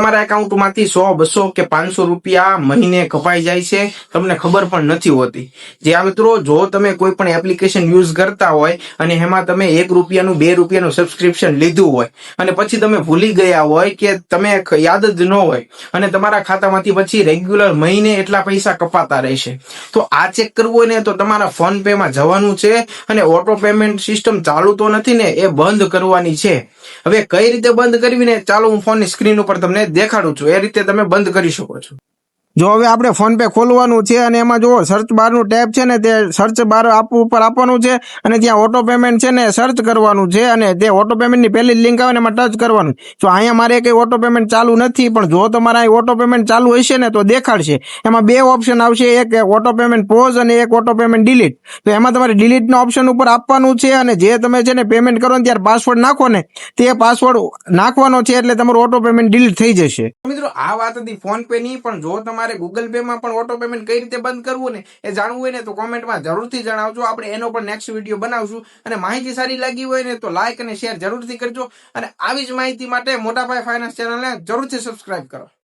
તમારા એકાઉન્ટમાંથી 100, 200 કે 500 રૂપિયા મહિને કપાઈ જાય છે, તમને ખબર પણ નથી હોતી। જે આ મિત્રો, જો તમે કોઈ પણ એપ્લિકેશન યુઝ કરતા હોય અને એમાં તમે 1 રૂપિયાનું 2 રૂપિયાનું સબસ્ક્રિપ્શન લીધું હોય અને પછી તમે ભૂલી ગયા હોય કે તમે યાદ જ ન હોય અને તમારા ખાતામાંથી પછી રેગ્યુલર મહિને એટલા પૈસા કપાતા રહેશે, તો આ ચેક કરવું હોય ને તો તમારા ફોન પે માં જવાનું છે અને ઓટો પેમેન્ટ સિસ્ટમ ચાલુ તો નથી ને, એ બંધ કરવાની છે। હવે કઈ રીતે બંધ કરવી ને, ચાલો હું ફોનની સ્ક્રીન ઉપર તમને દેખાડું છું, એ રીતે તમે બંધ કરી શકો છો। જો હવે આપણે ફોન પે ખોલવાનું છે અને એમાં જો સર્ચ બારનું ટેબ છે ને, તે સર્ચ બાર ઉપર આપવાનું છે અને ત્યાં ઓટો પેમેન્ટ છે ને સર્ચ કરવાનું છે અને તે ઓટો પેમેન્ટની પહેલી લિંક આવે ને એમાં ટચ કરવાનું। જો અહીંયા મારે કઈ ઓટો પેમેન્ટ ચાલુ નથી, પણ જો તમારા અહીં ઓટો પેમેન્ટ ચાલુ હશે ને તો દેખાડશે। એમાં 2 ઓપ્શન આવશે, એક ઓટો પેમેન્ટ પોઝ અને એક ઓટો પેમેન્ટ ડિલીટ। તો એમાં તમારે ડિલીટના ઓપ્શન ઉપર આપવાનું છે અને જે તમે છે ને પેમેન્ટ કરો ને ત્યારે પાસવર્ડ નાખો ને, તે પાસવર્ડ નાખવાનો છે એટલે તમારું ઓટો પેમેન્ટ ડિલીટ થઈ જશે। મિત્રો, આ વાત હતી ફોન પે ની, પણ જો તમારે ગૂગલ પે માં પણ ઓટો પેમેન્ટ કઈ રીતે બંધ કરવું ને એ જાણવું હોય ને તો કોમેન્ટમાં જરૂરથી જણાવજો, આપણે એનો પણ નેક્સ્ટ વિડીયો બનાવશું। અને માહિતી સારી લાગી હોય ને તો લાઈક અને શેર જરૂરથી કરજો અને આવી જ માહિતી માટે મોટાભાઈ ફાઇનાન્સ ચેનલને જરૂરથી સબસ્ક્રાઇબ કરો।